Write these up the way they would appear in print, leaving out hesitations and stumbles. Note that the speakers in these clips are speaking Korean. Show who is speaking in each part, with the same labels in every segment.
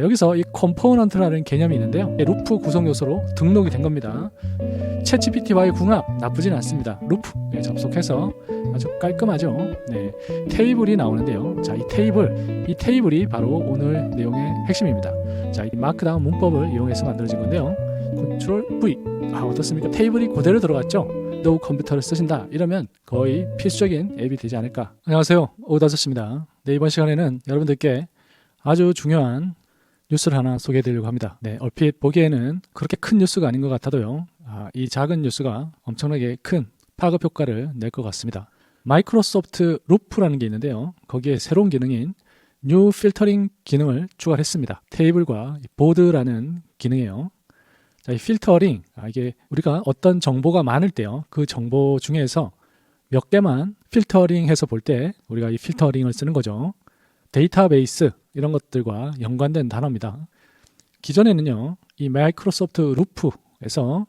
Speaker 1: 여기서 이 컴포넌트라는 개념이 있는데요. 루프 구성 요소로 등록이 된 겁니다. 챗GPT와의 궁합 나쁘진 않습니다. 루프 접속해서 아주 깔끔하죠. 네, 테이블이 나오는데요. 자, 이 테이블이 바로 오늘 내용의 핵심입니다. 자, 이 마크다운 문법을 이용해서 만들어진 건데요. 컨트롤 V. 어떻습니까? 테이블이 그대로 들어갔죠. 너 컴퓨터를 쓰신다 이러면 거의 필수적인 앱이 되지 않을까. 안녕하세요, 오다저씨입니다. 네, 이번 시간에는 여러분들께 아주 중요한 뉴스를 하나 소개해 드리려고 합니다. 네, 얼핏 보기에는 그렇게 큰 뉴스가 아닌 것 같아도요. 이 작은 뉴스가 엄청나게 큰 파급 효과를 낼 것 같습니다. 마이크로소프트 루프라는 게 있는데요. 거기에 새로운 기능인 뉴 필터링 기능을 추가했습니다. 테이블과 보드라는 기능이에요. 자, 이 필터링, 이게 우리가 어떤 정보가 많을 때요. 그 정보 중에서 몇 개만 필터링해서 볼 때 우리가 이 필터링을 쓰는 거죠. 데이터베이스 이런 것들과 연관된 단어입니다. 기존에는요, 이 마이크로소프트 루프에서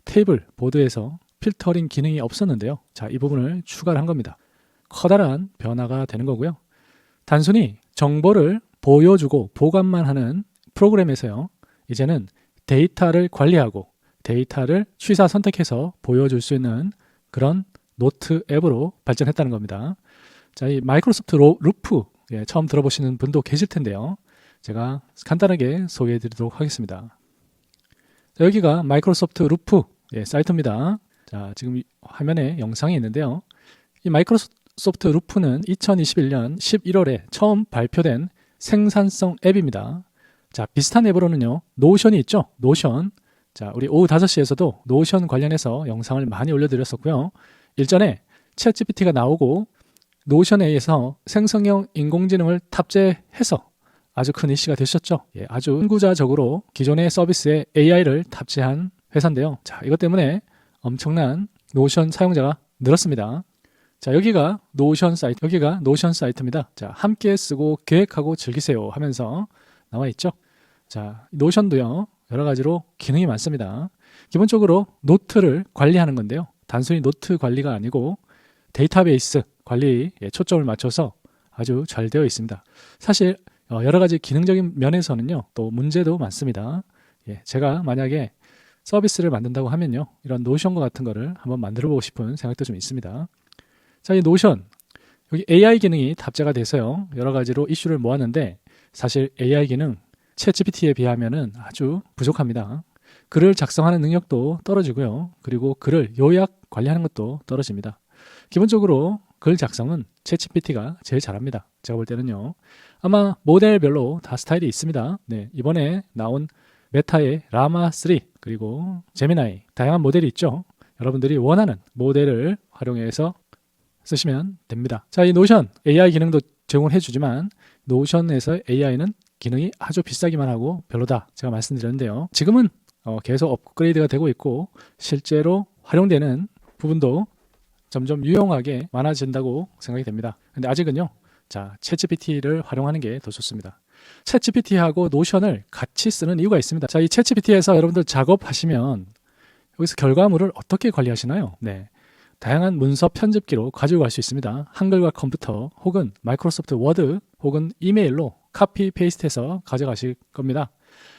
Speaker 1: 테이블, 보드에서 필터링 기능이 없었는데요. 자, 이 부분을 추가를 한 겁니다. 커다란 변화가 되는 거고요. 단순히 정보를 보여주고 보관만 하는 프로그램에서요, 이제는 데이터를 관리하고 데이터를 취사 선택해서 보여줄 수 있는 그런 노트 앱으로 발전했다는 겁니다. 자, 이 마이크로소프트 루프 처음 들어보시는 분도 계실 텐데요. 제가 간단하게 소개해 드리도록 하겠습니다. 자, 여기가 마이크로소프트 루프 사이트입니다. 자, 지금 화면에 영상이 있는데요. 이 마이크로소프트 루프는 2021년 11월에 처음 발표된 생산성 앱입니다. 자, 비슷한 앱으로는요, 노션이 있죠. 노션. 자, 우리 오후 5시에서도 노션 관련해서 영상을 많이 올려드렸었고요. 일전에 챗GPT가 나오고 노션에 의해서 생성형 인공지능을 탑재해서 아주 큰 이슈가 되셨죠. 아주 선구자적으로 기존의 서비스에 AI를 탑재한 회사인데요. 자, 이것 때문에 엄청난 노션 사용자가 늘었습니다. 자, 여기가 노션 사이트입니다. 자, 함께 쓰고 계획하고 즐기세요 하면서 나와 있죠. 자, 노션도요, 여러 가지로 기능이 많습니다. 기본적으로 노트를 관리하는 건데요. 단순히 노트 관리가 아니고 데이터베이스 관리에 초점을 맞춰서 아주 잘 되어 있습니다. 사실 여러 가지 기능적인 면에서는요, 또 문제도 많습니다. 제가 만약에 서비스를 만든다고 하면요, 이런 노션과 같은 거를 한번 만들어 보고 싶은 생각도 좀 있습니다. 자, 이 노션, 여기 AI 기능이 탑재가 돼서요, 여러 가지로 이슈를 모았는데 사실 AI 기능 챗GPT에 비하면은 아주 부족합니다. 글을 작성하는 능력도 떨어지고요. 그리고 글을 요약 관리하는 것도 떨어집니다. 기본적으로 글 작성은 챗GPT가 제일 잘합니다. 제가 볼 때는요. 아마 모델별로 다 스타일이 있습니다. 네, 이번에 나온 메타의 라마3 그리고 제미나이 다양한 모델이 있죠. 여러분들이 원하는 모델을 활용해서 쓰시면 됩니다. 자, 이 노션 AI 기능도 제공을 해주지만 노션에서 AI는 기능이 아주 비싸기만 하고 별로다 제가 말씀드렸는데요. 지금은 계속 업그레이드가 되고 있고 실제로 활용되는 부분도 점점 유용하게 많아진다고 생각이 됩니다. 근데 아직은요, 자, 챗GPT를 활용하는 게 더 좋습니다. 챗GPT하고 노션을 같이 쓰는 이유가 있습니다. 자, 이 챗GPT에서 여러분들 작업하시면 여기서 결과물을 어떻게 관리하시나요? 네, 다양한 문서 편집기로 가지고 갈 수 있습니다. 한글과 컴퓨터 혹은 마이크로소프트 워드 혹은 이메일로 카피 페이스트해서 가져가실 겁니다.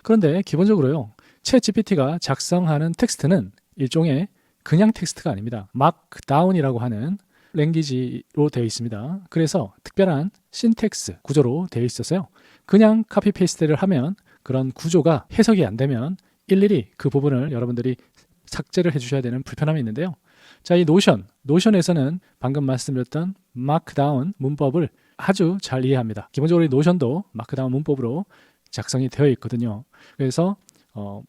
Speaker 1: 그런데 기본적으로요, 챗GPT가 작성하는 텍스트는 일종의 그냥 텍스트가 아닙니다. 마크다운이라고 하는 랭귀지로 되어 있습니다. 그래서 특별한 신텍스 구조로 되어 있어서요, 그냥 카피 페이스트를 하면 그런 구조가 해석이 안 되면 일일이 그 부분을 여러분들이 삭제를 해주셔야 되는 불편함이 있는데요. 자, 이 노션에서는 방금 말씀드렸던 마크다운 문법을 아주 잘 이해합니다. 기본적으로 이 노션도 마크다운 문법으로 작성이 되어 있거든요. 그래서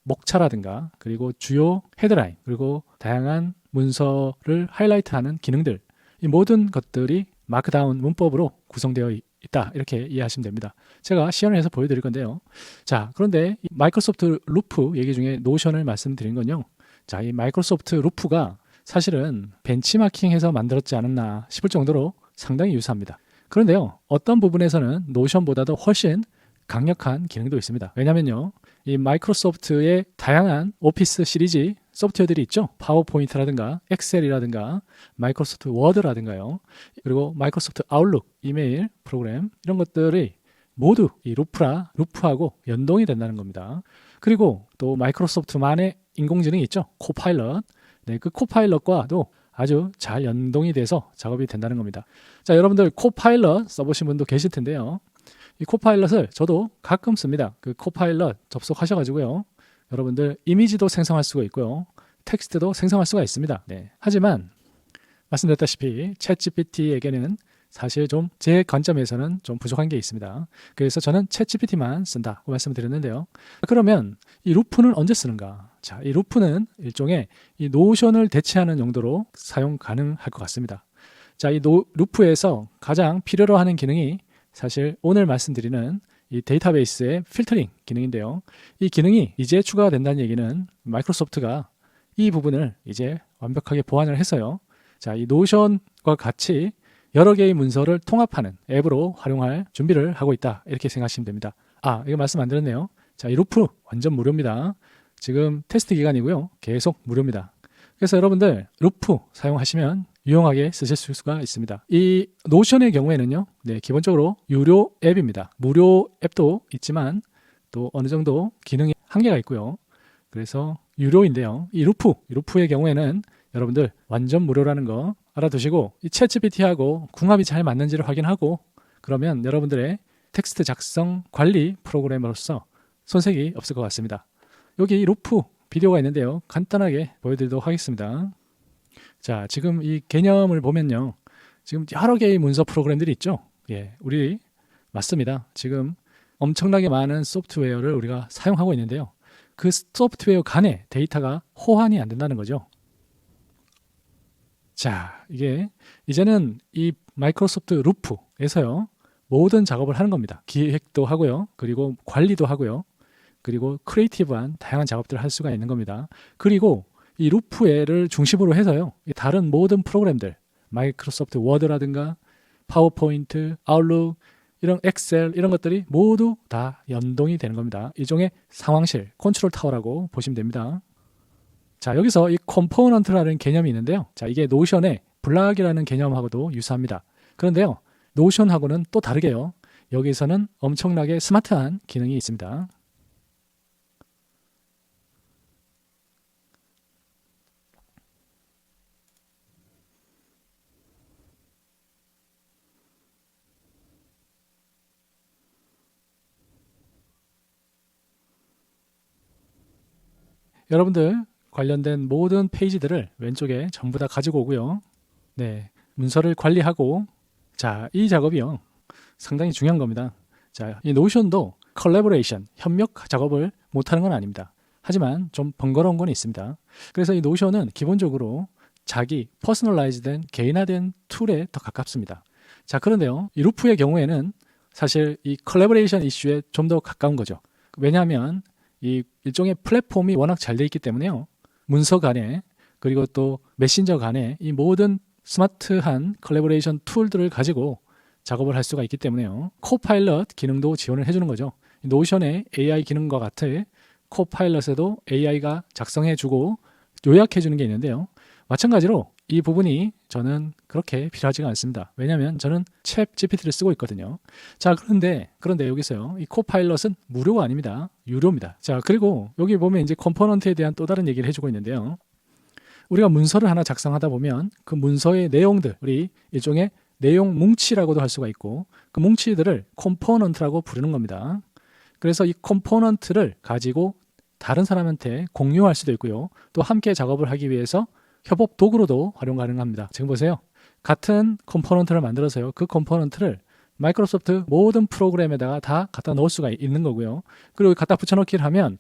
Speaker 1: 목차라든가 그리고 주요 헤드라인 그리고 다양한 문서를 하이라이트하는 기능들, 이 모든 것들이 마크다운 문법으로 구성되어 있다 이렇게 이해하시면 됩니다. 제가 시연을 해서 보여드릴 건데요. 자, 그런데 이 마이크로소프트 루프 얘기 중에 노션을 말씀드린 건요, 자, 이 마이크로소프트 루프가 사실은 벤치마킹해서 만들었지 않았나 싶을 정도로 상당히 유사합니다. 그런데요, 어떤 부분에서는 노션보다도 훨씬 강력한 기능도 있습니다. 왜냐면요, 이 마이크로소프트의 다양한 오피스 시리즈 소프트웨어들이 있죠. 파워포인트라든가 엑셀이라든가 마이크로소프트 워드라든가요. 그리고 마이크로소프트 아웃룩 이메일 프로그램, 이런 것들이 모두 이 루프하고 연동이 된다는 겁니다. 그리고 또 마이크로소프트만의 인공지능이 있죠. 코파일럿. 네, 그 코파일럿과도 아주 잘 연동이 돼서 작업이 된다는 겁니다. 자, 여러분들 코파일럿 써보신 분도 계실 텐데요. 이 코파일럿을 저도 가끔 씁니다. 그 코파일럿 접속하셔가지고요. 여러분들 이미지도 생성할 수가 있고요. 텍스트도 생성할 수가 있습니다. 네. 하지만 말씀드렸다시피 챗GPT에게는 사실 좀 제 관점에서는 좀 부족한 게 있습니다. 그래서 저는 챗GPT만 쓴다고 말씀드렸는데요. 그러면 이 루프는 언제 쓰는가? 자, 이 루프는 일종의 이 노션을 대체하는 용도로 사용 가능할 것 같습니다. 자, 이 루프에서 가장 필요로 하는 기능이 사실 오늘 말씀드리는 이 데이터베이스의 필터링 기능인데요. 이 기능이 이제 추가가 된다는 얘기는 마이크로소프트가 이 부분을 이제 완벽하게 보완을 해서요. 자, 이 노션과 같이 여러 개의 문서를 통합하는 앱으로 활용할 준비를 하고 있다. 이렇게 생각하시면 됩니다. 아, 이거 말씀 안 드렸네요. 자, 이 루프 완전 무료입니다. 지금 테스트 기간이고요. 계속 무료입니다. 그래서 여러분들 루프 사용하시면 유용하게 쓰실 수가 있습니다. 이 노션의 경우에는요. 네, 기본적으로 유료 앱입니다. 무료 앱도 있지만 또 어느 정도 기능이 한계가 있고요. 그래서 유료인데요. 이 루프의 경우에는 여러분들 완전 무료라는 거 알아두시고 이 챗GPT하고 궁합이 잘 맞는지를 확인하고 그러면 여러분들의 텍스트 작성 관리 프로그램으로서 손색이 없을 것 같습니다. 여기 루프 비디오가 있는데요. 간단하게 보여드리도록 하겠습니다. 자, 지금 이 개념을 보면요. 지금 여러 개의 문서 프로그램들이 있죠. 예, 우리 맞습니다. 지금 엄청나게 많은 소프트웨어를 우리가 사용하고 있는데요. 그 소프트웨어 간에 데이터가 호환이 안 된다는 거죠. 자, 이게 이제는 이 마이크로소프트 루프에서요. 모든 작업을 하는 겁니다. 기획도 하고요. 그리고 관리도 하고요. 그리고 크리에이티브한 다양한 작업들을 할 수가 있는 겁니다. 그리고 이 루프를 중심으로 해서요. 다른 모든 프로그램들, 마이크로소프트 워드라든가 파워포인트, 아웃룩, 이런 엑셀 이런 것들이 모두 다 연동이 되는 겁니다. 일종의 상황실, 컨트롤 타워라고 보시면 됩니다. 자, 여기서 이 컴포넌트라는 개념이 있는데요. 자, 이게 노션의 블락이라는 개념하고도 유사합니다. 그런데요. 노션하고는 또 다르게요. 여기서는 엄청나게 스마트한 기능이 있습니다. 여러분들 관련된 모든 페이지들을 왼쪽에 전부 다 가지고 오고요. 네, 문서를 관리하고 자, 이 작업이요. 상당히 중요한 겁니다. 자, 이 노션도 컬래버레이션, 협력 작업을 못하는 건 아닙니다. 하지만 좀 번거로운 건 있습니다. 그래서 이 노션은 기본적으로 자기 퍼스널라이즈된 개인화된 툴에 더 가깝습니다. 자, 그런데요. 이 루프의 경우에는 사실 이 컬래버레이션 이슈에 좀 더 가까운 거죠. 왜냐하면 이 일종의 플랫폼이 워낙 잘 돼 있기 때문에요. 문서 간에 그리고 또 메신저 간에 이 모든 스마트한 컬래버레이션 툴들을 가지고 작업을 할 수가 있기 때문에요. 코파일럿 기능도 지원을 해주는 거죠. 노션의 AI 기능과 같이 코파일럿에도 AI가 작성해주고 요약해주는 게 있는데요. 마찬가지로 이 부분이 저는 그렇게 필요하지가 않습니다. 왜냐하면 저는 챗 GPT를 쓰고 있거든요. 자, 그런데 여기서요. 이 코파일럿은 무료가 아닙니다. 유료입니다. 자, 그리고 여기 보면 이제 컴포넌트에 대한 또 다른 얘기를 해주고 있는데요. 우리가 문서를 하나 작성하다 보면 그 문서의 내용들, 우리 일종의 내용 뭉치라고도 할 수가 있고 그 뭉치들을 컴포넌트라고 부르는 겁니다. 그래서 이 컴포넌트를 가지고 다른 사람한테 공유할 수도 있고요. 또 함께 작업을 하기 위해서 협업 도구로도 활용 가능합니다. 지금 보세요. 같은 컴포넌트를 만들어서요. 그 컴포넌트를 마이크로소프트 모든 프로그램에다가 다 갖다 넣을 수가 있는 거고요. 그리고 갖다 붙여넣기를 하면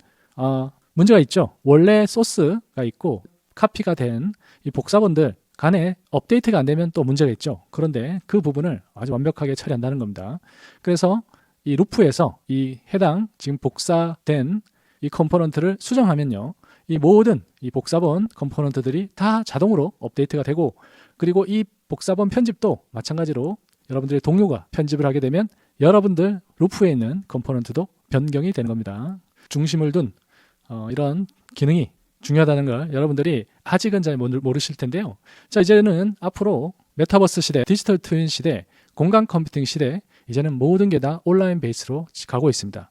Speaker 1: 문제가 있죠. 원래 소스가 있고 카피가 된 이 복사본들 간에 업데이트가 안 되면 또 문제가 있죠. 그런데 그 부분을 아주 완벽하게 처리한다는 겁니다. 그래서 이 루프에서 이 해당 지금 복사된 이 컴포넌트를 수정하면요. 이 모든 이 복사본 컴포넌트들이 다 자동으로 업데이트가 되고 그리고 이 복사본 편집도 마찬가지로 여러분들의 동료가 편집을 하게 되면 여러분들 루프에 있는 컴포넌트도 변경이 되는 겁니다. 중심을 둔 이런 기능이 중요하다는 걸 여러분들이 아직은 잘 모르실 텐데요. 자, 이제는 앞으로 메타버스 시대, 디지털 트윈 시대, 공간 컴퓨팅 시대 이제는 모든 게 다 온라인 베이스로 가고 있습니다.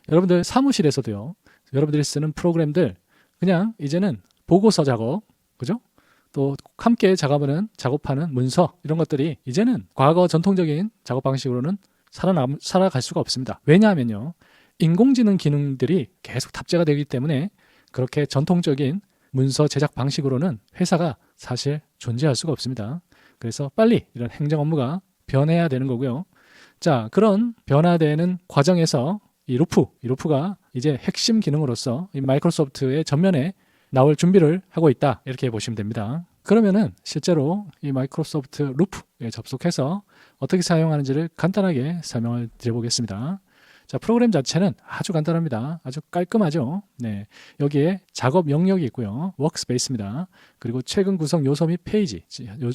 Speaker 1: 여러분들 사무실에서도요. 여러분들이 쓰는 프로그램들 그냥 이제는 보고서 작업, 그죠? 또 함께 작업하는 문서 이런 것들이 이제는 과거 전통적인 작업 방식으로는 살아갈 수가 없습니다. 왜냐하면요. 인공지능 기능들이 계속 탑재가 되기 때문에 그렇게 전통적인 문서 제작 방식으로는 회사가 사실 존재할 수가 없습니다. 그래서 빨리 이런 행정 업무가 변해야 되는 거고요. 자, 그런 변화되는 과정에서 이 루프가 이제 핵심 기능으로서 이 마이크로소프트의 전면에 나올 준비를 하고 있다. 이렇게 보시면 됩니다. 그러면은 실제로 이 마이크로소프트 루프에 접속해서 어떻게 사용하는지를 간단하게 설명을 드려보겠습니다. 자, 프로그램 자체는 아주 간단합니다. 아주 깔끔하죠. 네, 여기에 작업 영역이 있고요. 워크스페이스입니다. 그리고 최근 구성 요소 및 페이지,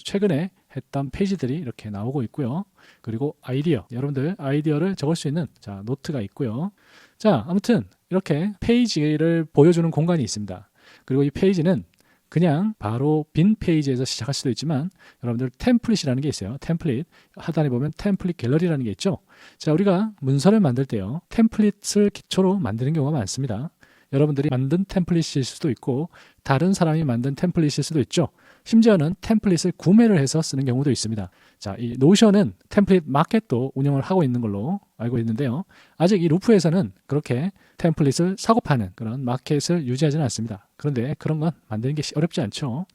Speaker 1: 최근에 했던 페이지들이 이렇게 나오고 있고요. 그리고 아이디어, 여러분들 아이디어를 적을 수 있는 자, 노트가 있고요. 자, 아무튼 이렇게 페이지를 보여주는 공간이 있습니다. 그리고 이 페이지는 그냥 바로 빈 페이지에서 시작할 수도 있지만 여러분들 템플릿이라는 게 있어요. 템플릿 하단에 보면 템플릿 갤러리라는 게 있죠. 자, 우리가 문서를 만들 때요. 템플릿을 기초로 만드는 경우가 많습니다. 여러분들이 만든 템플릿일 수도 있고 다른 사람이 만든 템플릿일 수도 있죠. 심지어는 템플릿을 구매를 해서 쓰는 경우도 있습니다. 자, 이 노션은 템플릿 마켓도 운영을 하고 있는 걸로 알고 있는데요. 아직 이 루프에서는 그렇게 템플릿을 사고 파는 그런 마켓을 유지하지는 않습니다. 그런데 그런 건 만드는 게 어렵지 않죠.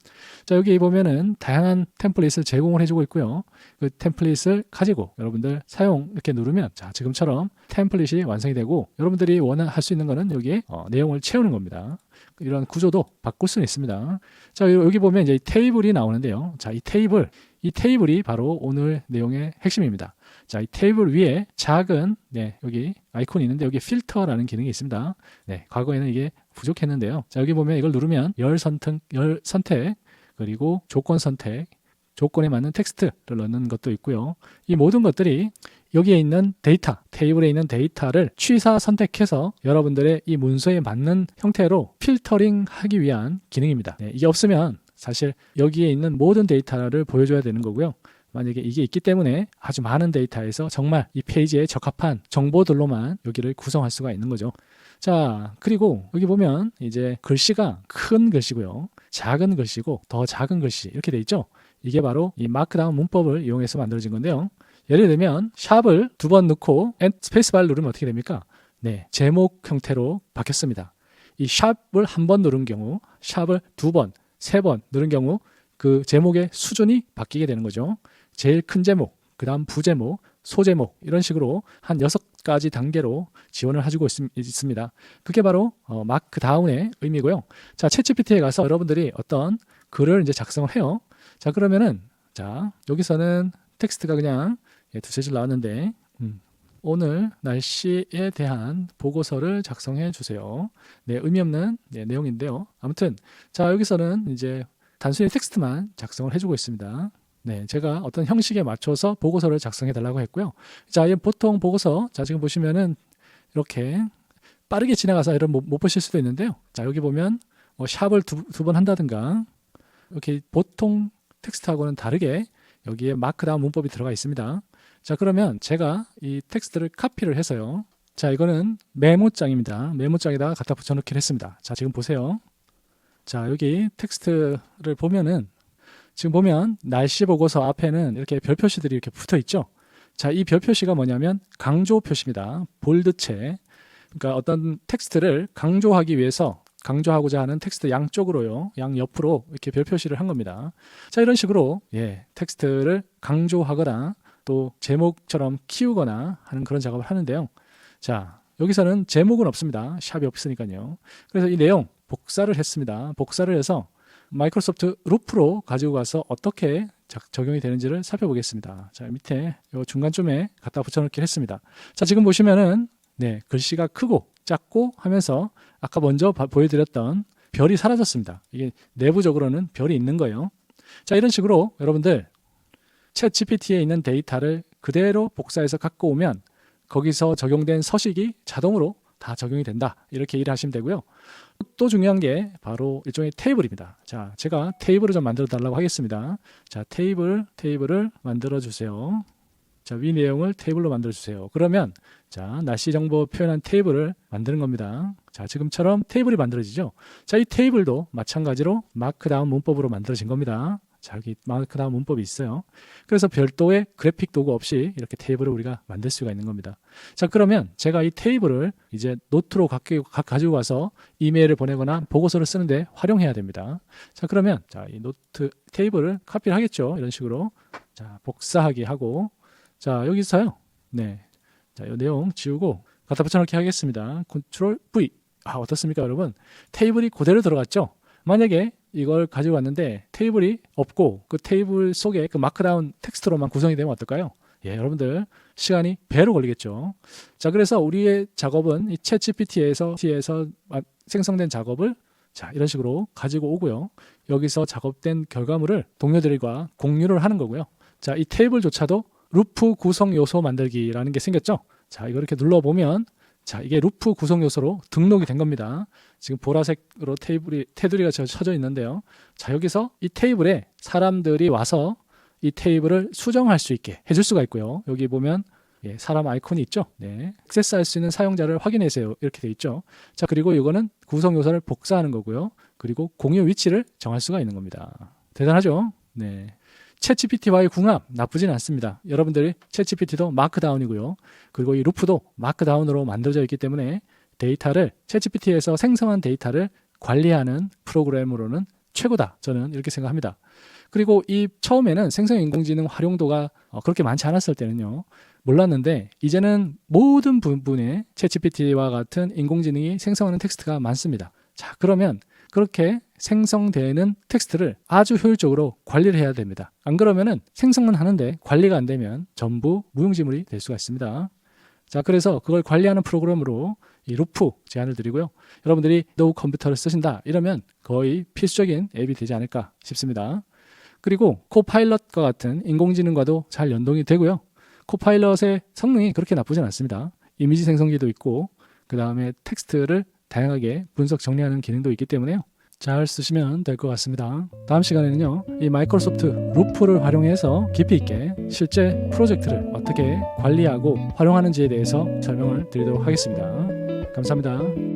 Speaker 1: 자, 여기 보면은 다양한 템플릿을 제공을 해주고 있고요. 그 템플릿을 가지고 여러분들 사용 이렇게 누르면 자, 지금처럼 템플릿이 완성이 되고 여러분들이 할 수 있는 거는 여기에 내용을 채우는 겁니다. 이런 구조도 바꿀 수는 있습니다. 자, 여기 보면 이제 테이블이 나오는데요. 자, 이 테이블이 바로 오늘 내용의 핵심입니다. 자, 이 테이블 위에 작은 여기 아이콘이 있는데 여기 필터라는 기능이 있습니다. 네, 과거에는 이게 부족했는데요. 자, 여기 보면 이걸 누르면 열 선택 그리고 조건 선택, 조건에 맞는 텍스트를 넣는 것도 있고요. 이 모든 것들이 여기에 있는 데이터, 테이블에 있는 데이터를 취사 선택해서 여러분들의 이 문서에 맞는 형태로 필터링하기 위한 기능입니다. 네, 이게 없으면 사실 여기에 있는 모든 데이터를 보여줘야 되는 거고요. 만약에 이게 있기 때문에 아주 많은 데이터에서 정말 이 페이지에 적합한 정보들로만 여기를 구성할 수가 있는 거죠. 자, 그리고 여기 보면 이제 글씨가 큰 글씨고요. 작은 글씨고 더 작은 글씨 이렇게 돼 있죠. 이게 바로 이 마크다운 문법을 이용해서 만들어진 건데요. 예를 들면 샵을 2번 넣고 스페이스바를 누르면 어떻게 됩니까? 네, 제목 형태로 바뀌었습니다. 이 샵을 한 번 누른 경우, 샵을 2번, 3번 누른 경우 그 제목의 수준이 바뀌게 되는 거죠. 제일 큰 제목, 그 다음 부제목, 소제목 이런 식으로 한 6가지 단계로 지원을 해주고 있습니다. 그게 바로 마크다운의 의미고요. 자, 챗GPT에 가서 여러분들이 어떤 글을 이제 작성을 해요. 자, 그러면은 자, 여기서는 텍스트가 그냥 두세 줄 나왔는데 오늘 날씨에 대한 보고서를 작성해 주세요. 네, 의미 없는 내용인데요. 아무튼 자, 여기서는 이제 단순히 텍스트만 작성을 해주고 있습니다. 네, 제가 어떤 형식에 맞춰서 보고서를 작성해 달라고 했고요. 자, 보통 보고서 자, 지금 보시면은 이렇게 빠르게 지나가서 이런 못 보실 수도 있는데요. 자, 여기 보면 샵을 두 번 한다든가 이렇게 보통 텍스트하고는 다르게 여기에 마크다운 문법이 들어가 있습니다. 자, 그러면 제가 이 텍스트를 카피를 해서요. 자, 이거는 메모장입니다. 메모장에다가 갖다 붙여넣기를 했습니다. 자, 지금 보세요. 자, 여기 텍스트를 보면은 지금 보면 날씨 보고서 앞에는 이렇게 별 표시들이 이렇게 붙어 있죠. 자, 이 별 표시가 뭐냐면 강조 표시입니다. 볼드체. 그러니까 어떤 텍스트를 강조하기 위해서 강조하고자 하는 텍스트 양쪽으로요, 양옆으로 이렇게 별 표시를 한 겁니다. 자, 이런 식으로 텍스트를 강조하거나 또 제목처럼 키우거나 하는 그런 작업을 하는데요. 자, 여기서는 제목은 없습니다. 샵이 없으니까요. 그래서 이 내용 복사를 했습니다. 복사를 해서 마이크로소프트 루프로 가지고 가서 어떻게 적용이 되는지를 살펴보겠습니다. 자, 밑에 요 중간쯤에 갖다 붙여넣기를 했습니다. 자, 지금 보시면은 글씨가 크고 작고 하면서 아까 먼저 보여드렸던 별이 사라졌습니다. 이게 내부적으로는 별이 있는 거예요. 자, 이런 식으로 여러분들 챗GPT에 있는 데이터를 그대로 복사해서 갖고 오면 거기서 적용된 서식이 자동으로 다 적용이 된다. 이렇게 일을 하시면 되고요. 또 중요한 게 바로 일종의 테이블입니다. 자, 제가 테이블을 좀 만들어 달라고 하겠습니다. 자, 테이블을 만들어 주세요. 자, 위 내용을 테이블로 만들어 주세요. 그러면 자, 날씨 정보 표현한 테이블을 만드는 겁니다. 자, 지금처럼 테이블이 만들어지죠. 자, 이 테이블도 마찬가지로 마크다운 문법으로 만들어진 겁니다. 자, 여기 마크다운 문법이 있어요. 그래서 별도의 그래픽 도구 없이 이렇게 테이블을 우리가 만들 수가 있는 겁니다. 자, 그러면 제가 이 테이블을 이제 노트로 가지고 가서 이메일을 보내거나 보고서를 쓰는데 활용해야 됩니다. 자, 그러면 자, 이 노트 테이블을 카피를 하겠죠. 이런 식으로. 자, 복사하기 하고, 자, 여기서요. 네. 자, 이 내용 지우고 갖다 붙여넣기 하겠습니다. 컨트롤 V. 어떻습니까, 여러분? 테이블이 그대로 들어갔죠? 만약에 이걸 가지고 왔는데 테이블이 없고 그 테이블 속에 그 마크다운 텍스트로만 구성이 되면 어떨까요? 예, 여러분들 시간이 배로 걸리겠죠. 자, 그래서 우리의 작업은 이 챗GPT에서 생성된 작업을 자, 이런 식으로 가지고 오고요. 여기서 작업된 결과물을 동료들과 공유를 하는 거고요. 자, 이 테이블조차도 루프 구성 요소 만들기라는 게 생겼죠. 자, 이거 이렇게 눌러보면 자, 이게 루프 구성 요소로 등록이 된 겁니다. 지금 보라색으로 테두리가 쳐져 있는데요. 자, 여기서 이 테이블에 사람들이 와서 이 테이블을 수정할 수 있게 해줄 수가 있고요. 여기 보면 예, 사람 아이콘이 있죠. 네, 액세스할 수 있는 사용자를 확인하세요. 이렇게 돼 있죠. 자, 그리고 이거는 구성 요소를 복사하는 거고요. 그리고 공유 위치를 정할 수가 있는 겁니다. 대단하죠? 네. 챗GPT와의 궁합 나쁘진 않습니다. 여러분들이 챗GPT도 마크다운이고요. 그리고 이 루프도 마크다운으로 만들어져 있기 때문에 데이터를 챗GPT에서 생성한 데이터를 관리하는 프로그램으로는 최고다. 저는 이렇게 생각합니다. 그리고 이 처음에는 생성 인공지능 활용도가 그렇게 많지 않았을 때는요. 몰랐는데 이제는 모든 부분에 챗GPT와 같은 인공지능이 생성하는 텍스트가 많습니다. 자, 그러면 그렇게 생성되는 텍스트를 아주 효율적으로 관리를 해야 됩니다. 안 그러면은 생성은 하는데 관리가 안 되면 전부 무용지물이 될 수가 있습니다. 자, 그래서 그걸 관리하는 프로그램으로 이 루프 제안을 드리고요. 여러분들이 노우 컴퓨터를 쓰신다 이러면 거의 필수적인 앱이 되지 않을까 싶습니다. 그리고 코파일럿과 같은 인공지능과도 잘 연동이 되고요. 코파일럿의 성능이 그렇게 나쁘진 않습니다. 이미지 생성기도 있고 그 다음에 텍스트를 다양하게 분석 정리하는 기능도 있기 때문에요. 잘 쓰시면 될 것 같습니다. 다음 시간에는요, 이 마이크로소프트 루프를 활용해서 깊이 있게 실제 프로젝트를 어떻게 관리하고 활용하는지에 대해서 설명을 드리도록 하겠습니다. 감사합니다.